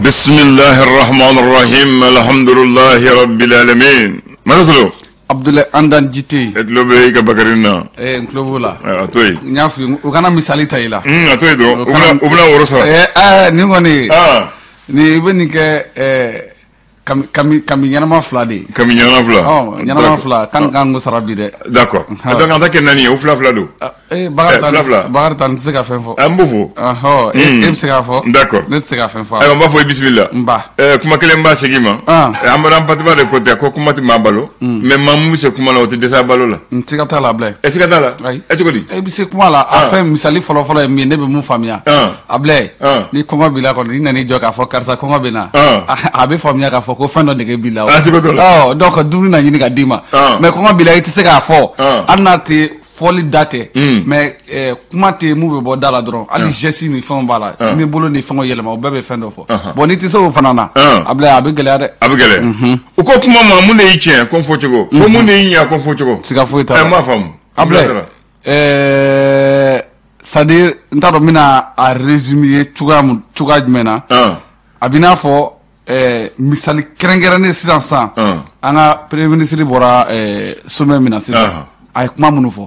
بسم الله الرحمن الرحيم الحمد لله رب العالمين مرسلو عبد الله عندن جيتي اتلو بيك بكرنا نكلوبولا اتوي نافي وكان مثالي تايلا اتوي دو وبنا ورسا نيغوني ni beni ke kami ñanama fla de kami ñanama fla ñanama fla kan kan sarabi de d'accord donc anta ken nani o fla fla do bagar tan se ka fen fo ambofo se ka fo d'accord net se ka fen fo ay mba fo bismillah mba kuma kele mba segima amara patiba de côté ko kuma ti mabalo mais mamu se kuma la o ti desa balo la ntika tala ble est-ce que tala e to di e bi se kuma la a fe misali folo folo mi ne be mu famia able ni kuma bila ko ni nani joka fo karsa kuma bena a be famia ka fo ko fendo de ke bila donc duru na yini ka dima mais kuma bila iti se ka fo anati foli date mais kuma te mu be bo dala dron ali jesi ni fon bala ni bolo ni fon yelema o bebe fendo fo bon ni ti so fanana able abi gele ade abi gele o ko kuma ma mu ne yike kon fo chugo ko mu ne yinya kon fo chugo sika fo ita ma fam able c'est-à-dire ntado mina a résumer chuga jmena abina fo misali kerengere sisan san an ka premier ministre bɔra sommet min na sisan a ye kuma minnu fɔ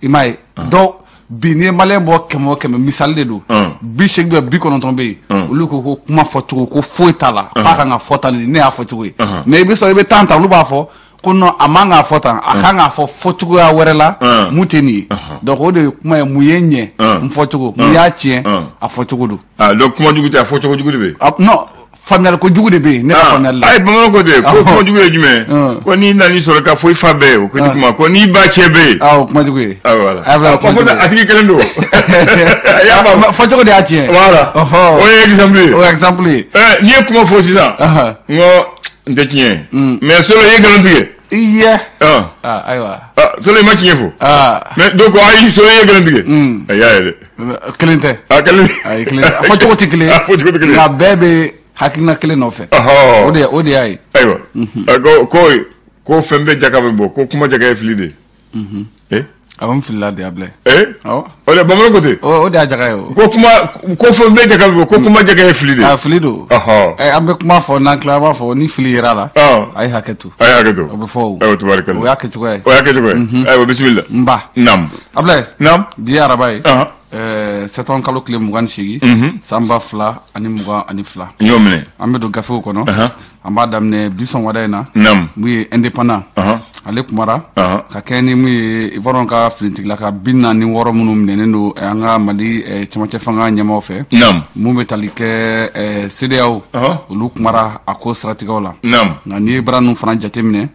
i m'a ye dɔw bi n'i ye maliyɛn bɔ kɛmɛ o kɛmɛ misali de don bi seegin bɛ bi kɔnɔntɔn bɛ yen olu ko ko kuma fɔcogo ko foyi t'a la k'a kan ka fɔ tan de ne y'a fɔcogo ye mais i bɛ sɔrɔ i bɛ tan ta olu b'a fɔ ko non a man k'a fɔ tan a kan k'a fɔ fɔcogoya wɛrɛ la mun tɛ nin ye donc o de ye kuma ye mun ye ɲɛ n fɔcogo mun y'a tiɲɛ a fɔcogo don donc kuma jugu tɛ a fɔcogo jugu de bɛ non famille ko jugu de be ne ka famille la ay bamanan ko de ko jugu ye jume ko ni nani soro ka foi fa be ko ni kuma ko ni ba chebe kuma jugu ye voilà ko ko atiki kelen do ya ba fa jogo de atien voilà o exemple ni kuma fo sisa ngo ndetien mais solo ye garantie iya aywa solo ma kinyefo mais donc ay solo ye garantie ya kelente kelente ay kelente fa jogo tikle na bebe hakina kele nɔfɛ o de y'a ye ayiwa ko fɛn bɛɛ jaka bɛ bɔ ko kuma jaka ye fili de a bɛ n filila de abilɛ o de bamanan ko ten o de y'a jaka ye o ko fɛn bɛɛ jaka bɛ bɔ ko kuma jaka ye fili de fili don an bɛ kuma fɔ n'an tila b'a fɔ ni fili yera la a ye hakɛ to o bɛ fɔ o ayiwa tubarikala o y'a kɛcogoya ye o y'a kɛcogoya ye ayiwa bisimila n ba naam abilɛ naam bi ye araba ye septembre kalo tile 28 san 2022 n y'o minɛ an bɛ don gafew kɔnɔ an b'a daminɛ bi sɔn wada in na naam mun ye indépendant ale kumara ka kɛ ni mun ye ivoirien ka finintigila ka 46 minnu minɛnen don an ka mali cɛmancɛ fanga ɲɛmaw fɛ naam mun bɛ tali kɛ CEDEAO olu kumara a ko siratigɛw la naam nka n'i ye bara ninnu fana jateminɛ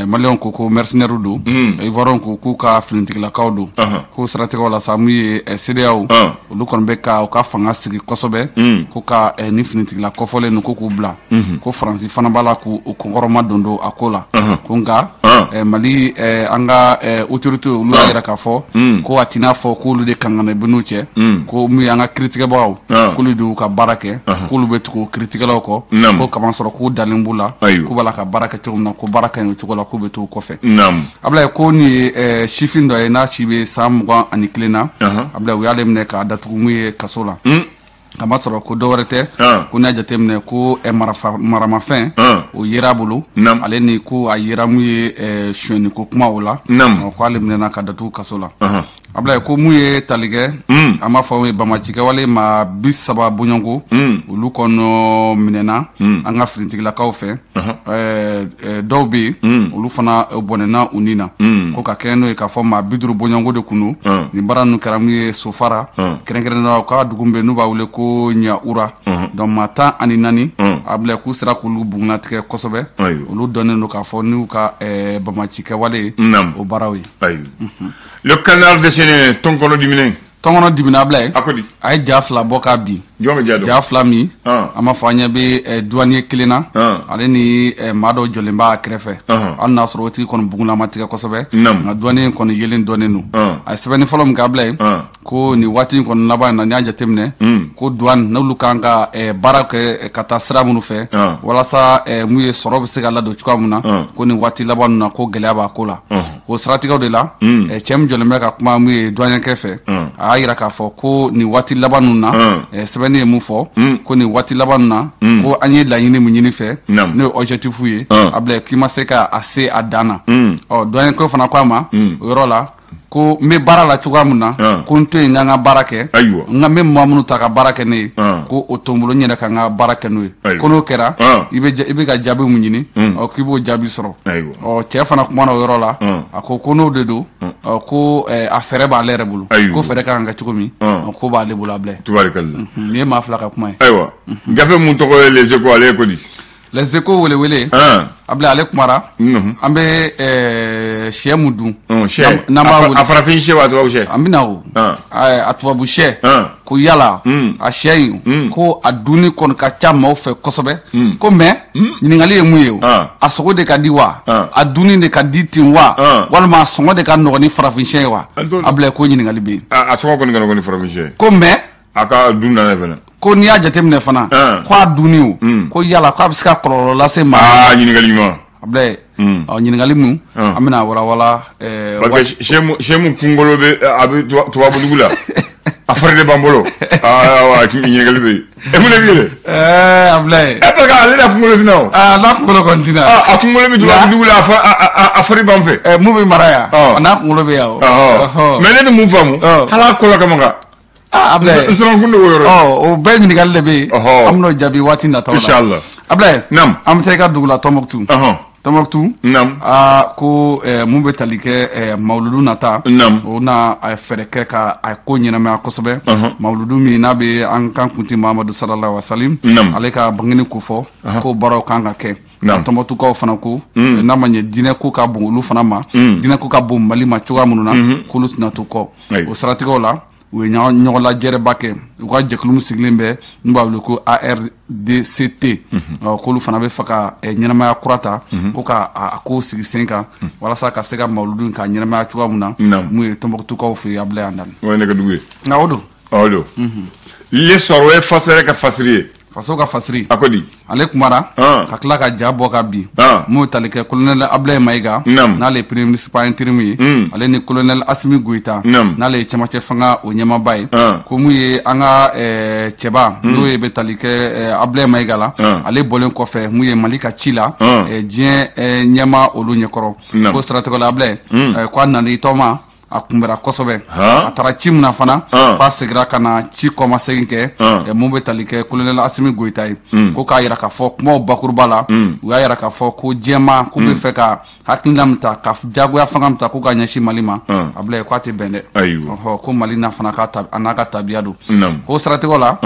maliyɛnw ko mercenaires don ivoirien ko k'u ka finitigilakaw don ko siratigɛw la sa mun ye CEDEAO olu kɔni bɛ ka u ka fanga sigi kosɛbɛ ko ka ni finitigila kɔfɔlen ninnu ko k'u bila ko faransi fana b'a la k'u kɔnkɔrɔma don a ko la ko nka mali an ka autorité olu y'a yira k'a fɔ ko a tɛna fɔ k'olu de kangana bɛ n'u cɛ ko mun y'an ka kiritigɛbagaw k'olu de y'u ka baara kɛ k'olu bɛ tugu kiritigɛlaw kɔ ko kamasɔrɔ k'u dalen b'u la k'u b'a la ka baara kɛ cogo min na ko baara ka ɲi o cogo la k'u bɛ t'u kɔfɛ abila ko nin ye sifin dɔ ye n'a si bɛ san 21 na abila u y'ale minɛ k'a datugu mun ye kaso la kama sɔrɔ ko dɔwɛrɛ tɛ ko n'a jateminɛ ko maramafɛn o yera bolo ale ni ko a yera mun ye sonyɛni ko kuma o la ko ale minɛna ka datugu kaso la abila ko mun ye talikɛ an b'a fɔ bamacikɛ wale ma 30 bɔɲɔnko olu kɔnɔ minɛna an ka finitigilakaw fɛ dɔw bɛ yen olu fana bɔnɛna u nin na ko ka kɛ n'o ye k'a fɔ ma 50 bɔɲɔnko de kun don nin baara ninnu kɛra mun ye sofara kɛrɛnkɛrɛnnenya u ka dugu bɛ n'u b'a wele ko ɲaura donc ma 14 abila k'u sera k'olu bugunatigɛ kosɛbɛ olu dɔnnen don k'a fɔ n'u ka bamacikɛ wale o baaraw ye le canard de Séné tɔnkɔnɔ diminen tɔnkɔnɔ dimina abila ye a ko di a ye ja 2 bɔ k'a bin jɔn bɛ ja dɔn ja 2 min an b'a fɔ an ɲɛ bɛ douanier kelen na ale ni maa dɔ jɔlen b'a kɛrɛfɛ hali n'a sɔrɔ o tigi kɔni bugulama tigɛ kosɛbɛ nka douanier kɔni yelen dɔnnen don a ye sɛbɛnni fɔlɔ min kɛ abila ye ko nin waati kɔni laban in na n'i y'a jateminɛ ko douane n'olu kan ka baara kɛ ka taa sira minnu fɛ walasa mun ye sɔrɔ bɛ se ka ladon cogoya min na ko nin waati laban ninnu na ko gɛlɛya b'a ko la o siratigɛw de la cɛ min jɔlen bɛ ka kuma mun ye douanier kɛ fɛ a y'a yira k'a fɔ ko nin waati laban ninnu na sɛbɛn sɛbɛnni ye mun fɔ ko nin waati laban na ko an ye laɲini mun ɲini fɛ ne ye objectif ye Ablaye k'i ma se ka a se a dan na doyen ko fana ko a ma o yɔrɔ la ko n bɛ baara la cogoya min na ko n to yen n ka n ka baara kɛ n ka n bɛ maa minnu ta ka baara kɛ ne ye ko o to n bolo n yɛrɛ ka n ka baara kɛ n'o ye ko n'o kɛra i bɛ ka jaabi mun ɲini k'i b'o jaabi sɔrɔ cɛ fana kumana o yɔrɔ la a ko n'o de don ko a fɛɛrɛ b'ale yɛrɛ bolo ko fɛɛrɛ ka kan kɛ cogo min ko b'ale bolo Ablaye nin ye maa fila ka kuma ye ayiwa gafe mun tɔgɔ ye Les Échos ale ye ko di Les Échos wele Ablaye ale kumara an bɛ sɛ mun dun n'an b'a wele a farafin sɛ wa tubabu sɛ an bɛna o a tubabu sɛ ko yala a sɛ in ko a dunni kɔni ka ca maaw fɛ kosɛbɛ ko mais ɲininkali ye mun ye o a sogo de ka di wa a dunni de ka di ten wa walima a sɔngɔ de ka nɔgɔn ni farafin sɛ ye wa Ablaye ko ɲininkali bɛ yen a sɔngɔ kɔni ka nɔgɔn ni farafin sɛ ko mais a ka dun na ne fana ko n'i y'a jateminɛ fana ko a dunni o ko yala ko a bɛ se ka kɔlɔlɔ lase maa ɲininkali ɲuman Ablaye ɲininkali mun an bɛna walawala parce que sɛ mun kunkolo bɛ a bɛ tubabu dugu la a fari de b'an bolo ɲininkali bɛ yen mun de b'i yɛlɛ Ablaye parce que ale la kunkolo tina o n'a kunkolo kɔni tina a kunkolo bɛ tubabu dugu la a fari b'an fɛ mun bɛ mara yan n'a kunkolo bɛ yan o mais ne ni mun faamu hali a kɔlɔ kama kan Ablaye nsirankun de o yɔrɔ o bɛɛ ɲininkali de bɛ yen an bɛn'o jaabi waati nataw la inshallah Ablaye naam an bɛ taa i ka dugu la Tɔnbɔkutu naam ko mun bɛ tali kɛ mawuludu nata o na a fɛɛrɛ kɛ ka a ko ɲɛnamaya kosɛbɛ mawuludu min n'a bɛ an kan kunti Mahamadu sallallahu alaihi wasallam ale ka bangeni ko fɔ ko baaraw kan ka kɛ Tɔnbɔkutukaw fana ko n'a ma ɲɛ diinɛ ko ka bon olu fana ma diinɛ ko ka bon Mali ma cogoya minnu na k'olu tɛna to kɔ o siratigɛw la u ye ɲɔgɔn lajɛrɛba kɛ u ka jɛkulu min sigilen bɛ n'u b'a wele ko ARDCT k'olu fana bɛ fɛ ka ɲɛnamaya kura ta ko ka a ko sigi sen kan walasa ka se ka mawuludu ka ɲɛnamaya cogoya min na mun ye Tɔnbɔkutukaw fɛ yen Ablaye Andali o ye ne ka dugu ye nka o don l'histoire o ye fasɛrɛ ka fasiri ye faso ka fasiri a ko di ale kumara ka tila ka ja bɔ ka bin mun ye tali kɛ colonel Ablaye Mayiga n'ale ye premier ministre par intérim ye ale ni colonel Asimi Goïta n'ale ye cɛmancɛ fanga o ɲɛmaaba ye ko mun ye an ka cɛba n'o ye bɛ tali kɛ Ablaye Mayiga la ale bɔlen kɔfɛ mun ye Mali ka ci la diɲɛ ɲɛma olu ɲɛkɔrɔ ko siratigɛ la Ablaye ko a nana i tɔma a kunbɛra kosɛbɛ a taara ci min na fana k'a segira ka na ci kɔmasegin kɛ mun bɛ tali kɛ colonel Asimi Goïta ye ko k'a yira k'a fɔ kumaw bakuruba la u y'a yira k'a fɔ ko diɲɛma k'u bɛ fɛ ka hakilina min ta ka jagoya fanga min ta k'u ka ɲɛsin Mali ma Ablaye k'a tɛ bɛn dɛ ko Mali na fana a n'a ka tabiya don ko siratigɛw la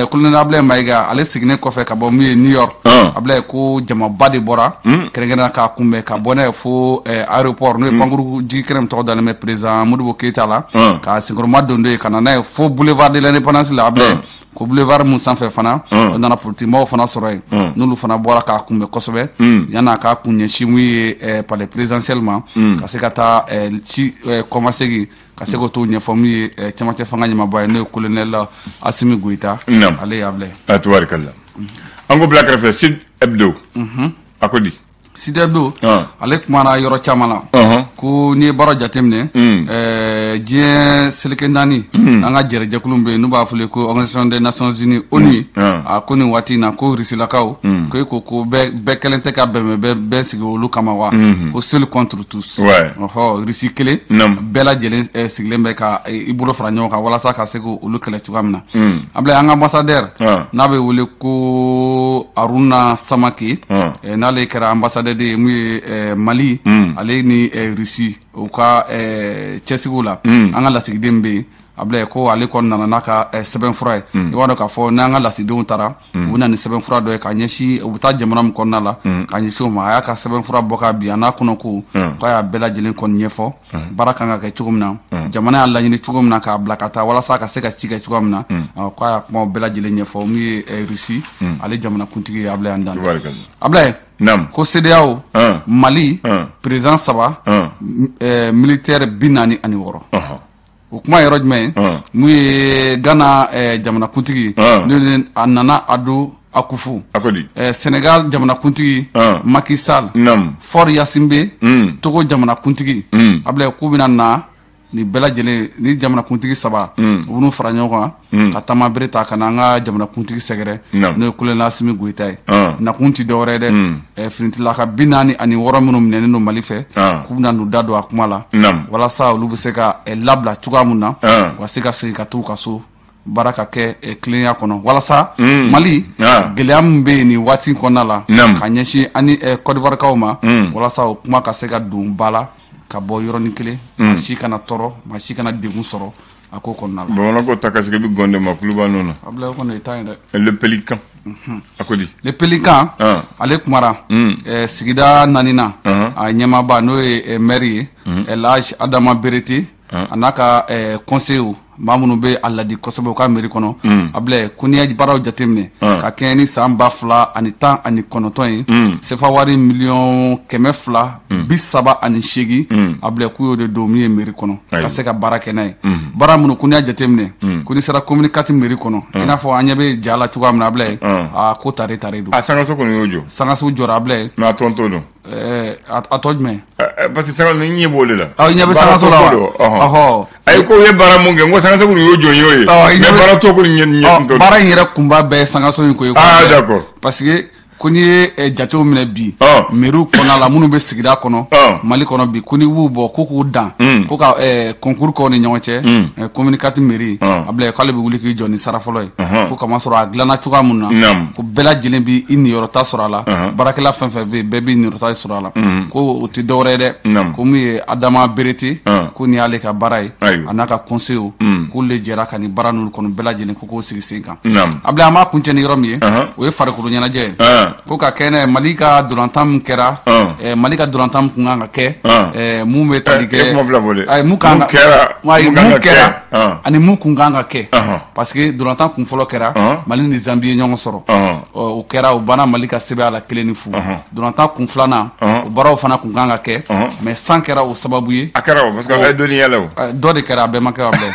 colonel Ablaye Mayiga ale sigilen kɔfɛ ka bɔ min ye New York Ablaye ko jamaba de bɔra kɛrɛnkɛrɛnnenya k'a kunbɛn ka bɔ n'a ye fo aéroport n'o ye pankuru jigikɛnɛ min tɔgɔ dalen bɛ président Modibo Keita la ka senkɔrɔma dondo ye ka na n'a ye fo boulevard de l'indépendance la Ablaye ko boulevard mun sanfɛ fana o nana politigimɔgɔw fana sɔrɔ yen n'olu fana bɔra k'a kunbɛn kosɛbɛ yan'a k'a kun ɲɛsin mun ye palais présidentiel ma ka se ka taa ci kɔmasegin ka se k'o t'o ɲɛfɔ min ye cɛmancɛ fanga ɲɛmaaba ye n'o ye colonel Asimi Goïta ale ye Ablaye tubaarikala an ko bila kɛrɛfɛ Sud Hebdo a ko di Sud Hebdo ale kumana yɔrɔ caman na ko n'i ye baara jateminɛ diɲɛ seleke naani an ka jɛrɛjɛkulu bɛ yen n'u b'a fɔle ko Organisation des Nations Unies ONU a ko nin waati in na ko Rusilakaw ko bɛɛ kɛlen tɛ ka bɛn bɛɛ sigi olu kama wa ko seul contre tous Rusi kelen bɛɛ lajɛlen sigilen bɛ ka i bolo fara ɲɔgɔn kan walasa ka se k'olu kɛlɛ cogoya min na Ablaye an ka ambassadeur n'a bɛ wele ko Aruna Samake n'ale kɛra ambassadeur de mun ye Mali ale ni Rusi u ka cɛsigiw la an ka lasigiden bɛ yen Ablaye ko ale kɔni nana n'a ka sɛbɛnfura ye i b'a dɔn k'a fɔ n'an ka lasidenw taara u bɛ na ni sɛbɛnfura dɔ ye ka ɲɛsin u bɛ taa jamana min kɔnɔna la ka ɲɛsin o ma a y'a ka sɛbɛnfura bɔ ka bin a n'a kɔnɔ ko k'a y'a bɛɛ lajɛlen kɔni ɲɛfɔ baara kan ka kɛ cogo min na jamana y'a laɲini cogo min na k'a bila ka taa walasa ka se ka ci kɛ cogoya min na k'a y'a kumaw bɛɛ lajɛlen ɲɛfɔ min ye Rusi ale jamanakuntigi ye Ablaye Andali Ablaye ko CEDEAO Mali président 3 militaire 46 o kuma yɔrɔ jumɛn mun ye Ghana jamanakuntigi n'o a Nana Addo Akufo Sénégal jamanakuntigi Macky Sall Faure Yassimbe Togo jamanakuntigi Ablaye k'u bɛna na ni bɛɛ lajɛlen ni jamanakuntigi 3 u n'u fara ɲɔgɔn kan ka taama bere ta ka na an ka jamanakuntigi sɛgɛrɛ n'o ye Kolonɛli Asimi Goyita ye nakun tɛ dɔ wɛrɛ dɛ finitigilaka 46 minnu minɛnen don Mali fɛ k'u bɛna n'u da don a kuma la walasa olu bɛ se ka labila cogoya min na u ka se ka segin ka t'u ka so baara ka kɛ tilenya kɔnɔ walasa Mali gɛlɛya min bɛ yen nin waati kɔnɔna la ka ɲɛsin ani Côte d'Ivoirekaw ma walasa o kuma ka se ka don ba la ka bɔ yɔrɔnin kelen maa si kana tɔɔrɔ maa si kana degun sɔrɔ a ko kɔnɔna la. Bamananw ko takasigi bɛ gɔnde ma kulu b'a nɔ na. Ablaye o kɔni o ta ye dɛ. Le Pélican. A ko di. Le Pélican ale kumara sigida 4nan a ɲɛmaaba n'o ye maire ye El Hadj Adama Berete a n'a ka conseil maa minnu bɛ a ladi kosɛbɛ u ka mairie kɔnɔ Ablaye ko n'i ye baaraw jateminɛ ka kɛɲɛ ni san 2019 ye CFA wari miliyɔn 238 Ablaye k'u y'o de don min ye mairie kɔnɔ ka se ka baara kɛ n'a ye baara minnu ko n'i y'a jateminɛ ko n'i sera commune 4 mairie kɔnɔ i n'a fɔ an ɲɛ bɛ ja la cogoya min na Ablaye ko tare don a Sangaso kɔni y'o jɔ Sangaso jɔra Ablaye mais a tɔn t'o dɔn a tɔ jumɛn parce que Sangaso ni ɲɛ b'o de la i ɲɛ bɛ Sangaso la wa a ye ko ye baara mun kɛ n ko Sangaso kɔni y'o jɔ y'o ye mais baara tɔ kɔni ɲɛ t'o baara in yɛrɛ kunba bɛɛ Sangaso in ko ye d'accord parce que ko n'i ye jatew minɛ bi mairie kɔnɔ la minnu bɛ sigida kɔnɔ Mali kɔnɔ bi ko n'i b'u bɔ ko k'u dan ko ka concours k'o ni ɲɔgɔn cɛ commune 4 mairie Ablaye k'ale bɛ wuli k'i jɔ ni sara fɔlɔ ye ko kamasɔrɔ a dilanna cogoya min na ko bɛɛ lajɛlen bɛ i niyɔrɔta sɔrɔ a la baarakɛla fɛn fɛn bɛ yen bɛɛ b'i niyɔrɔta sɔrɔ a la ko o tɛ dɔwɛrɛ ye dɛ ko min ye Adama Berete ko nin y'ale ka baara ye a n'a ka conseil k'olu de jɛra ka nin baara ninnu kɔnɔ bɛɛ lajɛlen ko k'o sigi sen kan Ablaye an b'a kuncɛ ni yɔrɔ min ye o ye farikolo ɲɛnajɛ ye ko ka kɛnɛ Mali ka dolantan min kɛra Mali ka dolantan kun kan ka kɛ mun bɛ tali kɛ mun kɛra ani mun kun kan ka kɛ parce que dolantan kun fɔlɔ kɛra Mali ni Zambie ɲɔgɔn sɔrɔ o kɛra o banna Mali ka sɛbɛn a la 1 ni 0 dolantan kun filanan o baaraw fana kun kan ka kɛ mais san kɛra o sababu ye a kɛra parce que a ye dɔnni yɛlɛ o dɔ de kɛra a bɛɛ ma kɛ Ablaye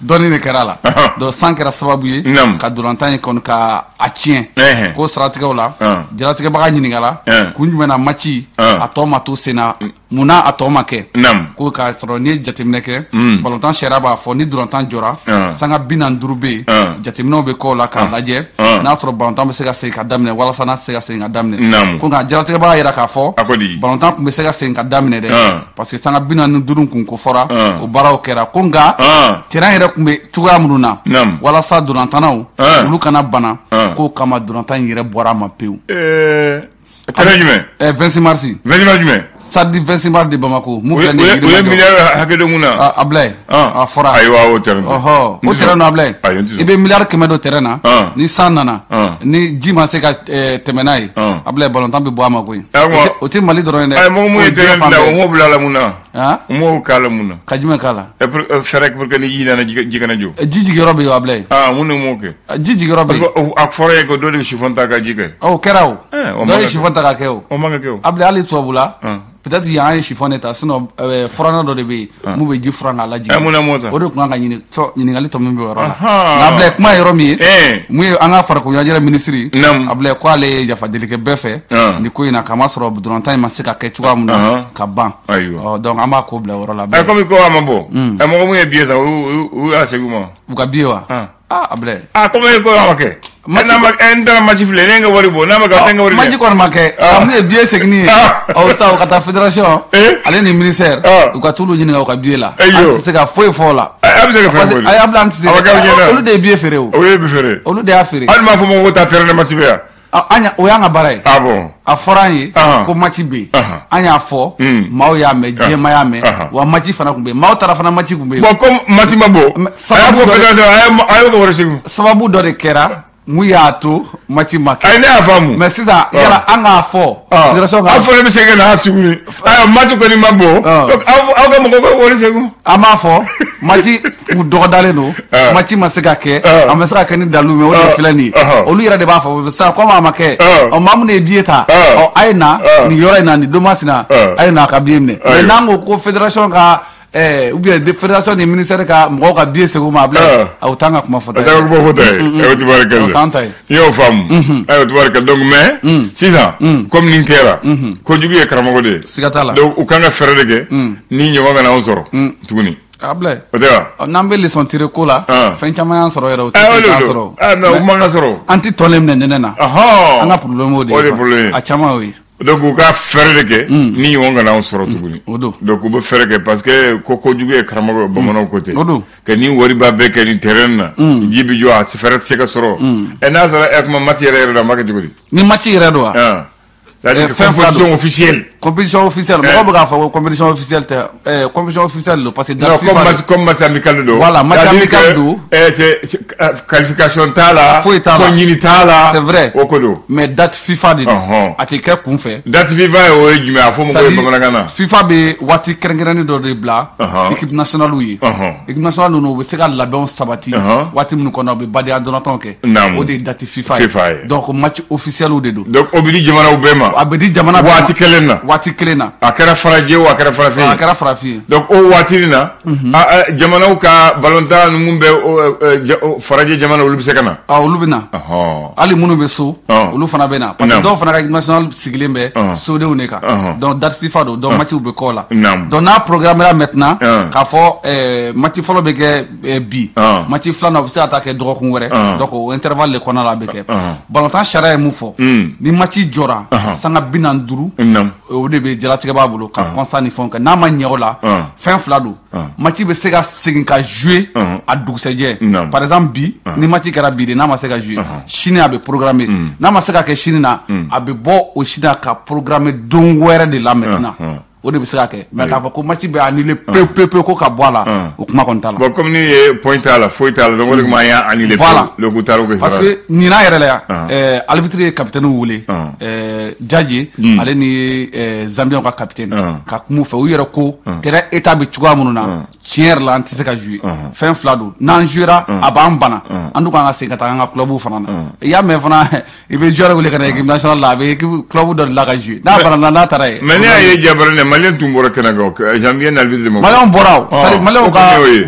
dɔnni de kɛra la donc san kɛra sababu ye ka dolantan in kɔni ka a tiɲɛ ko saratigɛw la jaratigɛbaga ɲininkala kun jumɛn na match a tɔ ma to sen na munna a tɔ ma kɛ ko k'a sɔrɔ n'i ye jateminɛ kɛ balontan sariya b'a fɔ ni dolantan jɔra sanga 45 bɛ yen jateminɛw bɛ k'o la k'a lajɛ n'a sɔrɔ balontan bɛ se ka segin ka daminɛ walasa n'a se ka segin ka daminɛ ko nka jaratigɛbaga yira k'a fɔ balontan kun bɛ se ka segin ka daminɛ dɛ parce que sanga 45 kun ko fɔra o baaraw kɛra ko nka terrain yɛrɛ kun bɛ cogoya minnu na walasa dolantannaw olu kana bana ko kama dolantan in yɛrɛ bɔra a ma pewu. Terrain jumɛn 26 mars 26 mars jumɛn samedi 26 mars de Bamako mun filɛ nin ye o ye miliyari hakɛ dɔ mun na Ablaye a fɔra ayiwa o terrain o terrain na Ablaye i bɛ miliyari 100 dɔ terrain na ni san nana ni ji ma se ka tɛmɛ n'a ye Ablaye balontan bɛ bɔ a ma koyi o tɛ Mali dɔrɔn ye dɛ mɔgɔ mun ye terrain bila o m'o bila la mun na o m'o k'a la mun na ka jumɛn k'a la fɛrɛ pour que ni ji nana ji kana jɔ ji jigiyɔrɔ bɛ yen Ablaye mun de m'o kɛ ji jigiyɔrɔ bɛ yen a fɔra ye ko dɔ de bɛ chiffon ta ka ji kɛ o kɛra o dɔ ye chiffon ta ka kɛ o man ka kɛ o Ablaye hali tubabu la peut-être yan an ye chiffon de ta sinon furanna dɔ de bɛ yen mun bɛ ji furan k'a lajigin o de tun kan ka ɲininkali tɔ min bɛ o yɔrɔ la nka Ablaye kuma ye yɔrɔ min ye mun ye an ka farikolo ɲɛnajɛ minisiri Ablaye ko ale ye yafa deli kɛ bɛɛ fɛ nin ko in na k'a sɔrɔ dolantan in ma se ka kɛ cogoya min na ka ban donc an b'a ko bila o yɔrɔ la. Komi ko a ma bɔ mɔgɔ mun ye billet san u y'a segin u ma u ka billet wa Ablaye komi ko a ma kɛ n taara match filɛ ne ka wari bɔ n'a ma kɛ ne ka wari match kɔni ma kɛ mun ye billet segin ye sa u ka taa fédération ale ni ministère u ka t'olu ɲininka u ka billet la an tɛ se ka foyi fɔ o la a bɛ se ka fɛn fɔ a Ablaye an tɛ se olu de ye billet feere o ye billet feere olu de y'a feere hali m'a fɔ mɔgɔw ko taa terrain de match bɛ yan o y'an ka baara ye bon a fɔra an ye ko match bɛ yen an y'a fɔ maaw y'a mɛn diɲɛma y'a mɛn wa match fana tun bɛ yen maaw taara fana match tun bɛ yen bon comme match ma bɔ a y'a fɔ fédération a y'o ka wari segin sababu dɔ de kɛra mun y'a to match ma kɛ ne y'a faamu mais sisan yala an k'a fɔ fédération ka aw fana bɛ se ka na tuguni match kɔni ma bɔ aw ka mɔgɔw ka wari segin an b'a fɔ match kun dɔgɔdalen don match ma se ka kɛ a ma se ka kɛ ni dalu mais o de filɛ nin ye olu yɛrɛ de b'a fɔ sisan comme a ma kɛ maa mun de ye billet ta a ye na nin yɔrɔ in na nin don masina a ye na a ka billet minɛ mais n'an ko ko fédération ka ou bien des fédérations des ministères ka mɔgɔw ka billet segu ma bilen aw t'an ka kuma fɔta ye. Kuma fɔta ye. Aw tubarikala. Aw t'an ta ye. I y'o faamu. Ayiwa tubarikala donc mais sisan comme nin kɛra kojugu ye karamɔgɔ de ye. Siga t'a la. Donc u kan ka fɛɛrɛ de kɛ ni ɲɔgɔn kana anw sɔrɔ tuguni. Ablɛ. O tɛ wa. N'an bɛ leçon tirer ko la fɛn caman y'an sɔrɔ yɛrɛ o tɛ se k'an sɔrɔ. Mais o man ka sɔrɔ. An ti tɔlen minɛ nɛnɛ na. An ka problème o de ye. O de problème. A caman o ye. Donc u ka fɛɛrɛ de kɛ ni ɲɔgɔn kana anw sɔrɔ tuguni. O don. Donc u bɛ fɛɛrɛ kɛ parce que ko kojugu ye karamɔgɔ bamananw ko ten. O don. Que ni wari b'a bɛɛ kɛ nin terrain na. Ji bi jɔ a fɛɛrɛ tɛ se ka sɔrɔ. N'a sɔrɔ kuma match yɛrɛ la an b'a kɛ cogo di. Ni match yɛrɛ don wa. C'est-à-dire compétition officielle. Compétition officielle. Mɔgɔ bɛ k'a fɔ ko compétition officielle tɛ compétition officielle don parce que date FIFA. Non comme match amical don. Voilà match amical don. C'est qualification t'a la. Foyi t'a la. Ko ɲini t'a la. C'est vrai. O ko don. Mais date FIFA de don. A tɛ kɛ kun fɛ. Date FIFA ye o ye jumɛn a fɔ mɔgɔw ye bamanankan na. FIFA bɛ waati kɛrɛnkɛrɛnnen dɔ de bila équipe nationale ye. Équipe nationale ninnu u bɛ se ka labɛnw sabati waati minnu kɔnɔ u bɛ badenya dɔrɔnw kɛ. O de ye date FIFA ye. Donc match officiel de don. Donc o bɛ di jamanaw bɛɛ ma. A bɛ di jamana waati kelen na. Waati kelen na. A kɛra farajɛ o a kɛra farafin ye. A kɛra farafin ye. Donc o waati na jamanaw ka ballontan ninnu bɛ farajɛ jamana olu bɛ se ka na. Olu bɛ na. Hali minnu bɛ so olu fana bɛ na. Parce que dɔw fana ka équipe nationale sigilen bɛ sodenw de kan. Donc date FIFA don donc match bɛ kɔ la. Donc n'a programmera maintenant k'a fɔ match fɔlɔ bɛ kɛ bi. Match filanan o bɛ se ka taa kɛ dɔgɔkun wɛrɛ. Donc o intervalle de kɔnɔna la a bɛ kɛ. Ballontan sariya ye mun fɔ. Ni match jɔra sanga 45 o de bɛ jalatigɛ b'a bolo ka constat ni fɛnw kɛ n'a ma ɲɛ o la fɛn fila don match bɛ se ka segin ka jouer a dugusɛjɛ par exemple bi ni match kɛra bi de n'a ma se ka jouer sini a bɛ programmer n'a ma se ka kɛ sini na a bɛ bɔ o sini na ka programmer don wɛrɛ de la maintenant o de bɛ se ka kɛ mais k'a fɔ ko match bɛ annulé pewu ko ka bɔ a la o kuma kɔni t'a la. Bon comme ni ye point t'a la foyi t'a la donc o de kama an y'a annulé pewu le taara o kɛ. Parce que ɲinan yɛrɛ la yan arbitre ye capitaine wele Jaji ale ni Zambiens ka capitaine ka kuma u fɛ u yɛrɛ ko terrain état bɛ cogoya minnu na tiɲɛ yɛrɛ la an tɛ se ka jouer fɛn fila don n'an jouera a b'an bana an dun kan ka segin ka taa an ka club fana na i y'a mɛn fana i bɛ joueur wele ka na équipe nationale la a bɛ club dɔ de la ka jouer n'a bana n'a taara yen. Mais ne y'a ye Jabarani Malien tun bɔra kɛnɛ kan Zambien arbitre de ma. Malien bɔra o c'est à dire Malien ka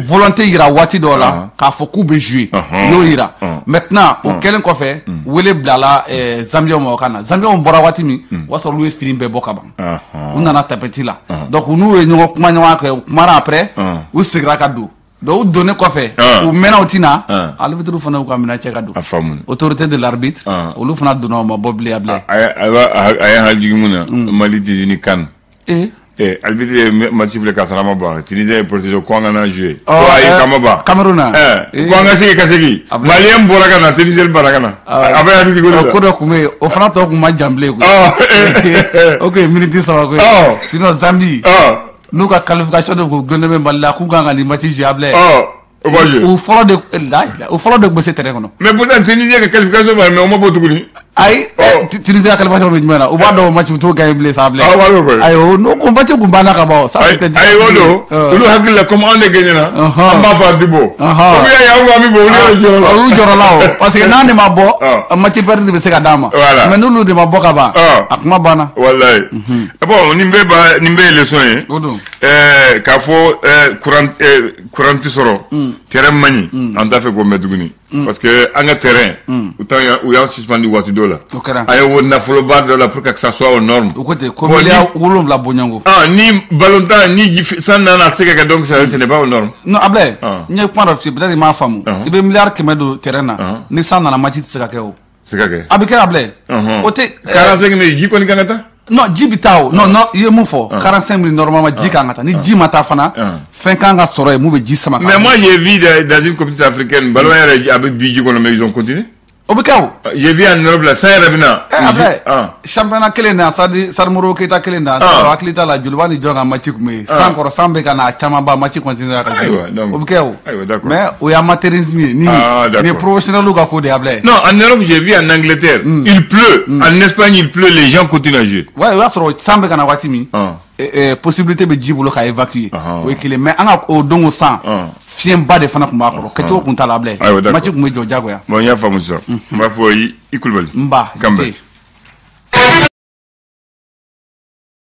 volonté yira waati dɔw la k'a fɔ k'u bɛ jouer y'o yira maintenant o kɛlen kɔfɛ wele bilala Zambiens ma o kan na Zambiens bɔra waati min o y'a sɔrɔ olu ye fini bɛɛ bɔ ka ban u nana tapeti la donc u n'u ye ɲɔgɔn kuma ɲɔgɔn kɛ u kumana après u seginna ka don donc u donnen kɔfɛ u mɛnna u tina arbitre fana y'u ka minɛn cɛ ka don autorité de l'arbitre olu fana donna o ma bɔ bilen a bilen. A ye hali mun na Mali tɛ ni CAN. Arbitre ye match filɛ ka sɔrɔ a ma ban Tunisien ye protégé ko an kana jouer ko ayi k'an ma ban Cameroun na ko an ka segin ka segin Malien bɔra ka na Tunisien bara ka na a bɛ hakili jigin o la. Ko dɔ tun bɛ yen o fana tɔ tun ma jan bilen koyi o tun ye minute 3 koyi sinon Zambie n'u ka qualification de ko gunnen bɛ Mali la k'u kan ka nin match jouer a bilen. O fɔlɔ de tun bɛ se terrain kɔnɔ. Mais pourtant Tunisien ka qualification b'a mais o ma bɔ tuguni. Ayi Tunisien ka qualification bɛ jumɛn na u b'a dɔn match u t'o gagner bilen sa bilen. Ayi n'o ko match kun banna ka ban. Ayi o don olu hakili la comme an de gagné na an b'a fɔ an tɛ bɔ. Comme y'a ye an ko an bɛ bɔ olu jɔrɔ la o parce que n'an de ma bɔ match perdu de bɛ se ka d'a ma. Mais n'olu de ma bɔ ka ban a kuma banna. Walayi bon nin bɛɛ ye leçon ye. O don k'a fɔ courant tɛ sɔrɔ terrain man ɲi an t'a fɛ k'o mɛn tuguni parce que an ka terrain u y'an suspendu waati dɔ la a ye nafoloba dɔ la pour que ça soit aux normes. O ko ten ko miliyari 7 bɔɲɔgɔnko. Ni ballontan ni san nana a tɛ se ka kɛ donc ce n'est pas aux normes. Non Ablaye n ye kuma dɔ f'i ye peut-être i m'a faamu i bɛ miliyari 100 don terrain na ni san nana match tɛ se ka kɛ o. Se ka kɛ. A bɛ kɛ Ablaye. O tɛ 45 minutes ji kɔni kan ka taa. Non ji bɛ taa o non i ye mun fɔ 45 minutes normalement ji kan ka taa ni ji ma taa fana fɛn kan ka sɔrɔ yen mun bɛ ji sama. Mais moi j'ai vu dans une compétition africaine ballon yɛrɛ a bɛ bi ji kɔnɔ mais ils ont continué. O bɛ kɛ o. J'ai vu en Europe la san yɛrɛ bɛ na. Ablaye championnat kelen na Sadimoro Keita kelen na hakili t'a la joliba ni jɔn ka match tun bɛ yen san kɔrɔ san bɛ ka na a caman ba match continuer ka jouer o bɛ kɛ o. Mais o ye amateurisme ye ni professionnels ka ko de Ablaye. Non en Europe j'ai vu en Angleterre il pleut en Espagne il pleut les gens continuent à jouer. Ouais o y'a sɔrɔ san bɛ ka na waati min possibilité bɛ ji bolo ka évacuer o ye kelen mais an ka o don o san fiɲɛba de fana tun b'a kɔrɔ kɛcogo tun t'a la Ablaye match tun bɛ jɔ jagoya. Bon n y'a faamu sisan n b'a fɔ i Kulubali. N ba Jite.